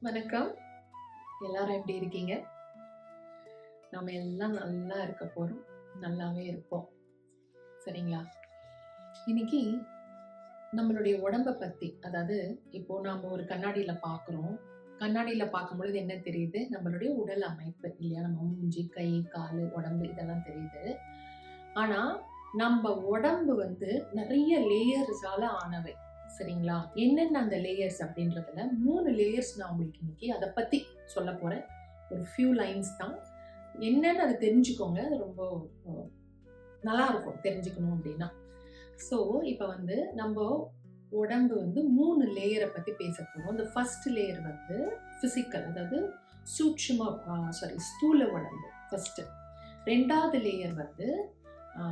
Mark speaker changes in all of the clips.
Speaker 1: வணக்கம். எல்லாரும் எப்படி இருக்கீங்க? நாம எல்லாம் நல்லா இருக்க போறோம். நல்லாவே இருப்போம். சரிங்களா? இன்னைக்கு நம்மளுடைய உடம்ப பத்தி, அதாவது இப்போ நாம ஒரு கண்ணாடியில பார்க்குறோம். கண்ணாடியில பார்க்கும்பொழுது என்ன தெரியுது? நம்மளுடைய உடல் அமைப்பு இல்லையா? நம்ம மூஞ்சி, கை, காலு, உடம்பு இதெல்லாம் தெரியுது. ஆனா, நம்ம உடம்பு வந்து நிறைய லேயர்ஸால ஆனவை. சரிங்களா? என்னென்ன அந்த லேயர்ஸ் அப்படின்றதுல 3 லேயர்ஸ் நான் உங்களுக்கு இன்னைக்கு அத பத்தி சொல்லப் போறேன். ஒரு ஃபியூ லைன்ஸ் தான். என்னன்னு அத தெரிஞ்சுக்கோங்க. அது ரொம்ப அ நல்லா இருக்கும் தெரிஞ்சுக்கணும் அப்படின்னா. ஸோ, இப்ப வந்து நம்ப உடம்பு வந்து 3 லேயர பத்தி பேசப் போறோம். இந்த ஃபர்ஸ்ட் லேயர் வந்து பிசிக்கல், அதாவது சூட்சும ஸ்தூல உடம்பு ஃபர்ஸ்ட். 2வது லேயர் வந்து ஆ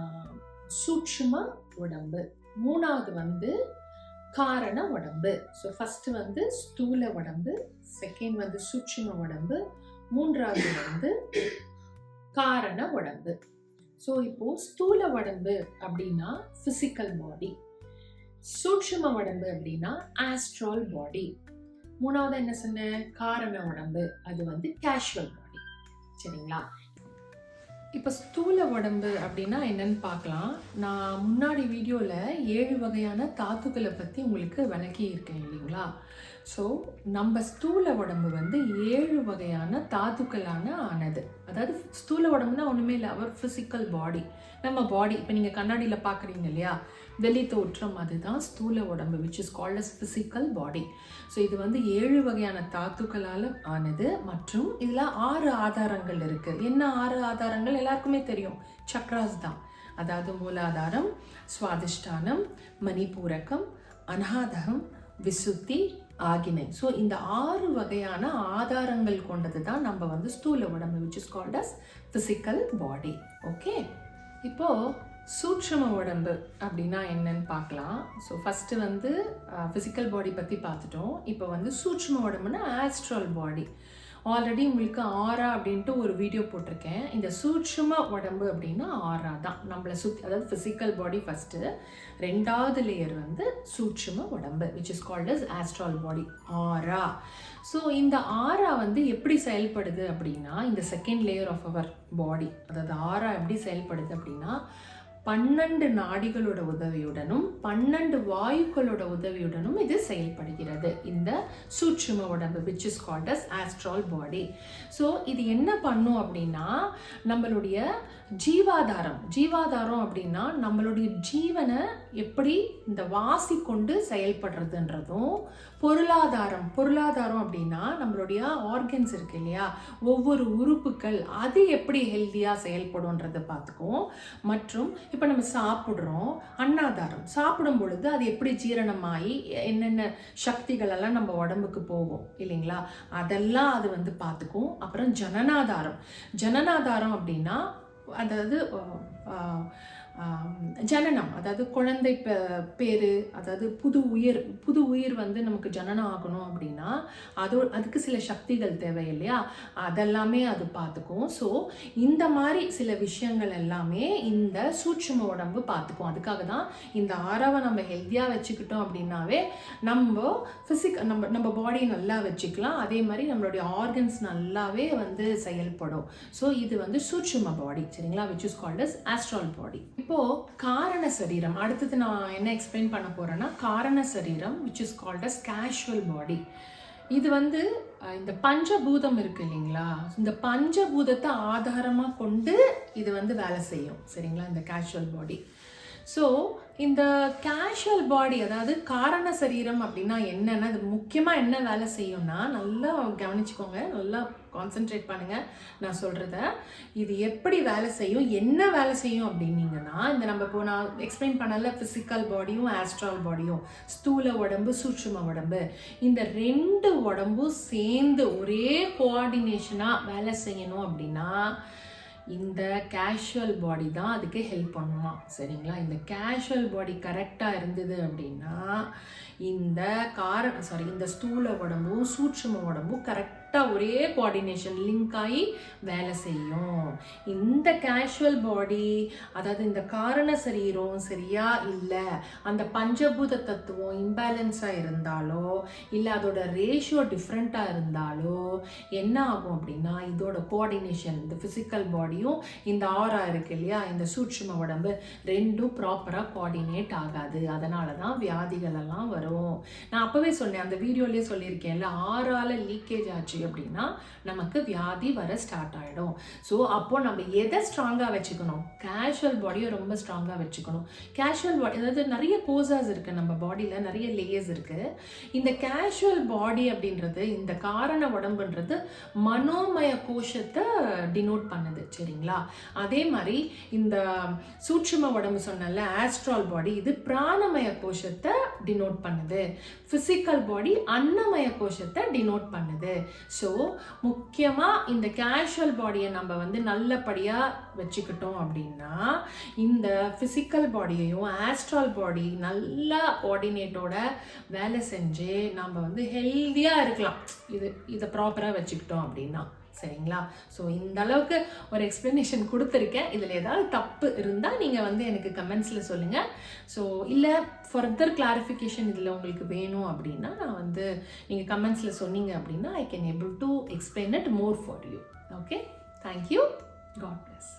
Speaker 1: சூட்சும உடம்பு. 3வது வந்து காரண உடம்பு. ஸோ ஃபர்ஸ்ட் வந்து ஸ்தூல உடம்பு, செகண்ட் வந்து சூட்சும உடம்பு, 3வது வந்து காரண உடம்பு. ஸோ இப்போ ஸ்தூல உடம்பு அப்படின்னா பிசிக்கல் பாடி, சூட்சும உடம்பு அப்படின்னா ஆஸ்ட்ரல் பாடி, 3வது என்ன சொன்னேன், காரண உடம்பு, அது வந்து கேஷுவல் பாடி. சரிங்களா? இப்போ ஸ்தூல உடம்பு அப்படின்னா என்னன்னு பார்க்கலாம். நான் முன்னாடி வீடியோவில் 7 வகையான தாத்துக்களை பற்றி உங்களுக்கு விளக்கி இருக்கேன் இல்லைங்களா? ஸோ நம்ம ஸ்தூல உடம்பு வந்து 7 வகையான தாத்துக்களான ஆனது. அதாவது ஸ்தூல உடம்புனா ஒன்றுமே இல்லை, அவர் ஃபிசிக்கல் பாடி. நம்ம பாடி இப்போ நீங்கள் கண்ணாடியில் பார்க்குறீங்க இல்லையா, வெளி தோற்றம், அதுதான் ஸ்தூல உடம்பு, which is called as physical body. So இது வந்து 7 வகையான தாத்துக்களால் ஆனது. மற்றும் இதில் 6 ஆதாரங்கள் இருக்குது. என்ன 6 ஆதாரங்கள்? எல்லாருக்குமே தெரியும், சக்ராஸ் தான். அதாவது மூலாதாரம், சுவாதிஷ்டானம், மணிபூரகம், அநாதகம், விசுத்தி, ஆகினை. ஸோ இந்த 6 வகையான ஆதாரங்கள் கொண்டது தான் நம்ம வந்து ஸ்தூல உடம்பு, which is called as physical body. Okay, இப்போ சூட்சும உடம்பு அப்படின்னா என்னன்னு பார்க்கலாம். ஸோ ஃபஸ்ட்டு வந்து ஃபிசிக்கல் பாடி பற்றி பார்த்துட்டோம். இப்போ வந்து சூட்சும உடம்புனா ஆஸ்ட்ரல் பாடி. ஆல்ரெடி உங்களுக்கு ஆரா அப்படின்ட்டு ஒரு வீடியோ போட்டிருக்கேன். இந்த சூட்சும உடம்பு அப்படின்னா ஆரா தான் நம்மளை சுற்றி, அதாவது ஃபிசிக்கல் பாடி ஃபஸ்ட்டு. 2வது லேயர் வந்து சூட்சும உடம்பு, which is called as astral body, aura. So இந்த ஆரா வந்து எப்படி செயல்படுது அப்படின்னா, இந்த second layer of our body, அதாவது ஆரா எப்படி செயல்படுது அப்படின்னா, 12 நாடிகளோட உதவியுடனும் 12 வாயுக்களோட உதவியுடனும் இது செயல்படுகிறது, இந்த சூட்சும உடம்பு, which is called as astral body. So இது என்ன பண்ணும் அப்படின்னா, நம்மளுடைய ஜீவாதாரம் அப்படின்னா நம்மளுடைய ஜீவனை எப்படி இந்த வாசி கொண்டு செயல்படுறதுன்றதும், பொருளாதாரம் அப்படின்னா நம்மளுடைய ஆர்கன்ஸ் இருக்கு இல்லையா, ஒவ்வொரு உறுப்புகள் அது எப்படி ஹெல்த்தியாக செயல்படும்ன்றதை பார்த்துக்கும். மற்றும் இப்போ நம்ம சாப்பிட்றோம், அன்னாதாரம், சாப்பிடும் பொழுது அது எப்படி ஜீரணமாகி என்னென்ன சக்திகள் எல்லாம் நம்ம உடம்புக்கு போகும் இல்லைங்களா, அதெல்லாம் அது வந்து பார்த்துக்கும். அப்புறம் ஜனனாதாரம் அப்படின்னா, அதாவது ஜனனம், அதாவது குழந்தை பேரு, அதாவது புது உயிர் வந்து நமக்கு ஜனனம் ஆகணும் அப்படின்னா அதுக்கு சில சக்திகள் தேவை இல்லையா, அதெல்லாமே அது பார்த்துக்கும். ஸோ இந்த மாதிரி சில விஷயங்கள் எல்லாமே இந்த சூட்சும உடம்பு பார்த்துக்கும். அதுக்காக தான் இந்த ஆறாவை நம்ம ஹெல்த்தியாக வச்சுக்கிட்டோம் அப்படின்னாவே நம்ம பாடியை நல்லா வச்சுக்கலாம். அதே மாதிரி நம்மளுடைய ஆர்கன்ஸ் நல்லாவே வந்து செயல்படும். ஸோ இது வந்து சூட்சும பாடி. சரிங்களா, which is called as astral body. இப்போ காரண சரீரம், அடுத்தது நான் என்ன எக்ஸ்பிளைன் பண்ண போறேன்னா, காரண சரீரம், which is called as causal body. இது வந்து இந்த பஞ்சபூதம் இருக்கு இல்லைங்களா, இந்த பஞ்சபூதத்தை ஆதாரமாக கொண்டு இது வந்து வேலை செய்யும். சரிங்களா, இந்த கேஷுவல் பாடி. ஸோ இந்த கேஷுவல் பாடி, அதாவது காரண சரீரம் அப்படின்னா என்னன்னா, அது முக்கியமாக என்ன வேலை செய்யும்னா, நல்லா கவனிச்சுக்கோங்க, நல்லா கான்சென்ட்ரேட் பண்ணுங்க நான் சொல்கிறத. இது எப்படி வேலை செய்யும், என்ன வேலை செய்யும் அப்படின்னீங்கன்னா, இந்த நம்ம இப்போ நான் எக்ஸ்பிளைன் பண்ணல, ஃபிசிக்கல் பாடியும் ஆஸ்ட்ரல் பாடியும், ஸ்தூல உடம்பு சூட்சும உடம்பு, இந்த 2 உடம்பும் சேர்ந்து ஒரே கோஆர்டினேஷனாக வேலை செய்யணும் அப்படின்னா இந்த கேஷுவல் பாடி தான் அதுக்கு ஹெல்ப் பண்ணுமா. சரிங்களா, இந்த கேஷுவல் பாடி கரெக்டாக இருந்தது அப்படின்னா இந்த இந்த ஸ்தூல உடம்பும் சூட்சும உடம்பும் கரெக்டாக
Speaker 2: கரெக்டாக ஒரே கோஆர்டினேஷன் லிங்க் ஆகி வேலை செய்யும். இந்த கேஷுவல் பாடி, அதாவது இந்த காரண சரீரம் சரியா இல்லை, அந்த பஞ்சபூத தத்துவம் இம்பேலன்ஸாக இருந்தாலோ இல்லை அதோட ரேஷியோ டிஃப்ரெண்ட்டாக இருந்தாலோ என்ன ஆகும் அப்படின்னா இதோட கோஆர்டினேஷன், இந்த ஃபிசிக்கல் பாடியும் இந்த ஆரா இருக்கு இல்லையா, இந்த சூட்சும உடம்பு ரெண்டும் ப்ராப்பராக கோஆர்டினேட் ஆகாது. அதனால தான் வியாதிகள் எல்லாம் வரும். நான் அப்போவே சொன்னேன், அந்த வீடியோலேயே சொல்லியிருக்கேன்ல, ஆறால லீக்கேஜ் ஆச்சு அப்படின்னா நமக்கு வியாதி வர ஸ்டார்ட் ஆகிடும். ஸோ அப்போ நம்ம எதை ஸ்ட்ராங்காக வச்சுக்கணும்? கேஷுவல் பாடியை ரொம்ப ஸ்ட்ராங்காக வச்சுக்கணும். கேஷுவல் பாடி, அதாவது நிறைய கோசாஸ் இருக்குது நம்ம பாடியில், நிறைய லேயர்ஸ் இருக்குது. இந்த கேஷுவல் பாடி அப்படின்றது, இந்த காரண உடம்புன்றது மனோமய கோஷத்தை டினோட் பண்ணுது. சரிங்களா? அதே மாதிரி இந்த சூட்சும உடம்பு சொன்னல ஆஸ்ட்ரால் பாடி, இது பிராணமய கோஷத்தை டினோட் பண்ணுது. ஃபிசிக்கல் பாடி அன்னமய கோஷத்தை டினோட் பண்ணுது. ஸோ முக்கியமாக இந்த கேஷுவல் பாடியை நம்ம வந்து நல்லபடியாக வச்சுக்கிட்டோம் அப்படின்னா இந்த ஃபிசிக்கல் பாடியையும் ஆஸ்ட்ரால் பாடி நல்லா கோஆர்டினேட்டோட வேலை செஞ்சு நம்ம வந்து ஹெல்த்தியாக இருக்கலாம். இதை ப்ராப்பராக வச்சுக்கிட்டோம் அப்படின்னா. சரிங்களா? ஸோ இந்த அளவுக்கு ஒரு எக்ஸ்ப்ளனேஷன் கொடுத்துருக்கேன். இதில் ஏதாவது தப்பு இருந்தால் நீங்கள் வந்து எனக்கு கமெண்ட்ஸில் சொல்லுங்கள். ஸோ இல்லை ஃபர்தர் கிளாரிஃபிகேஷன் இதில் உங்களுக்கு வேணும் அப்படின்னா நான் வந்து நீங்கள் கமெண்ட்ஸில் சொன்னீங்க அப்படின்னா I can able to explain it more for you. Okay, thank you. God plus.